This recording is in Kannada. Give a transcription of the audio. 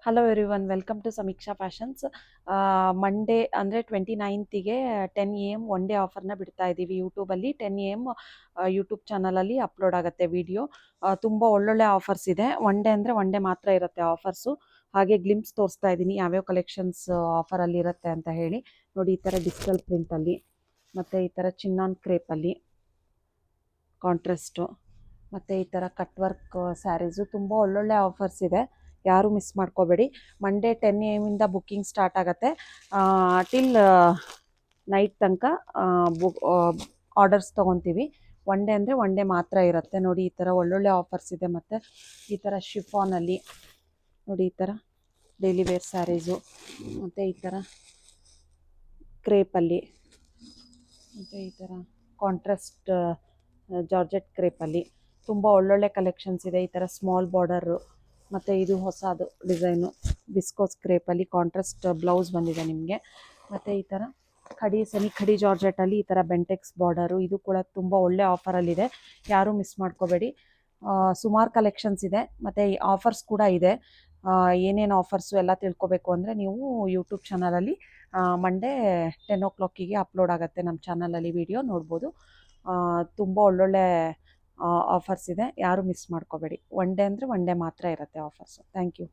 ಹಲೋ ಎವ್ರಿವನ್, ವೆಲ್ಕಮ್ ಟು ಸಮೀಕ್ಷಾ ಫ್ಯಾಷನ್ಸ್. ಮಂಡೇ ಅಂದರೆ 29ಗೆ 10 AM ಒನ್ ಡೇ ಆಫರ್ನ ಬಿಡ್ತಾ ಇದ್ದೀವಿ ಯೂಟ್ಯೂಬಲ್ಲಿ. 10 AM ಯೂಟ್ಯೂಬ್ ಚಾನಲಲ್ಲಿ ಅಪ್ಲೋಡ್ ಆಗುತ್ತೆ ವಿಡಿಯೋ. ತುಂಬ ಒಳ್ಳೊಳ್ಳೆ ಆಫರ್ಸ್ ಇದೆ. ಒನ್ ಡೇ ಅಂದರೆ ಒನ್ ಡೇ ಮಾತ್ರ ಇರುತ್ತೆ ಆಫರ್ಸು. ಹಾಗೆ ಗ್ಲಿಮ್ಸ್ ತೋರಿಸ್ತಾ ಇದ್ದೀನಿ ಯಾವ್ಯಾವ ಕಲೆಕ್ಷನ್ಸ್ ಆಫರಲ್ಲಿ ಇರುತ್ತೆ ಅಂತ ಹೇಳಿ. ನೋಡಿ, ಈ ಥರ ಡಿಜಿಟಲ್ ಪ್ರಿಂಟಲ್ಲಿ, ಮತ್ತು ಈ ಥರ ಚಿನ್ನಾನ್ ಕ್ರೇಪಲ್ಲಿ ಕಾಂಟ್ರಾಸ್ಟು, ಮತ್ತು ಈ ಥರ ಕಟ್ ವರ್ಕ್ ಸ್ಯಾರೀಸು. ತುಂಬ ಒಳ್ಳೊಳ್ಳೆ ಆಫರ್ಸ್ ಇದೆ, ಯಾರೂ ಮಿಸ್ ಮಾಡ್ಕೋಬೇಡಿ. ಮಂಡೇ 10 AM ಬುಕ್ಕಿಂಗ್ ಸ್ಟಾರ್ಟ್ ಆಗುತ್ತೆ. ಟಿಲ್ ನೈಟ್ ತನಕ ಆರ್ಡರ್ಸ್ ತೊಗೊತೀವಿ. ಒನ್ ಡೇ ಅಂದರೆ ಒನ್ ಡೇ ಮಾತ್ರ ಇರುತ್ತೆ. ನೋಡಿ, ಈ ಥರ ಒಳ್ಳೊಳ್ಳೆ ಆಫರ್ಸ್ ಇದೆ. ಮತ್ತು ಈ ಥರ ಶಿಫಾನಲ್ಲಿ ನೋಡಿ, ಈ ಥರ ಡೈಲಿ ವೇರ್ ಸ್ಯಾರೀಸು, ಮತ್ತು ಈ ಥರ ಕ್ರೇಪಲ್ಲಿ, ಮತ್ತು ಈ ಥರ ಕಾಂಟ್ರಾಸ್ಟ್ ಜಾರ್ಜೆಟ್ ಕ್ರೇಪಲ್ಲಿ ತುಂಬ ಒಳ್ಳೊಳ್ಳೆ ಕಲೆಕ್ಷನ್ಸ್ ಇದೆ. ಈ ಥರ ಸ್ಮಾಲ್ ಬಾರ್ಡರು, ಮತ್ತು ಇದು ಹೊಸದು ಡಿಸೈನು ಬಿಸ್ಕೋಸ್ ಕ್ರೇಪಲ್ಲಿ ಕಾಂಟ್ರಾಸ್ಟ್ ಬ್ಲೌಸ್ ಬಂದಿದೆ ನಿಮಗೆ. ಮತ್ತು ಈ ಥರ ಸೆಮಿ ಖಡಿ ಜಾರ್ಜೆಟಲ್ಲಿ ಈ ಥರ ಬೆಂಟೆಕ್ಸ್ ಬಾರ್ಡರು, ಇದು ಕೂಡ ತುಂಬ ಒಳ್ಳೆ ಆಫರಲ್ಲಿದೆ, ಯಾರೂ ಮಿಸ್ ಮಾಡ್ಕೋಬೇಡಿ. ಸುಮಾರು ಕಲೆಕ್ಷನ್ಸ್ ಇದೆ, ಮತ್ತು ಈ ಆಫರ್ಸ್ ಕೂಡ ಇದೆ. ಏನೇನು ಆಫರ್ಸು ಎಲ್ಲ ತಿಳ್ಕೊಬೇಕು ಅಂದರೆ ನೀವು ಯೂಟ್ಯೂಬ್ ಚಾನಲಲ್ಲಿ ಮಂಡೇ 10 o'clock ಅಪ್ಲೋಡ್ ಆಗುತ್ತೆ ನಮ್ಮ ಚಾನಲಲ್ಲಿ, ವಿಡಿಯೋ ನೋಡ್ಬೋದು. ತುಂಬ ಒಳ್ಳೊಳ್ಳೆ ಆಫರ್ಸ್ ಇದೆ, ಯಾರೂ ಮಿಸ್ ಮಾಡ್ಕೋಬೇಡಿ. ಒನ್ ಡೇ ಅಂದರೆ ಒನ್ ಡೇ ಮಾತ್ರ ಇರುತ್ತೆ ಆಫರ್ಸು. Thank you.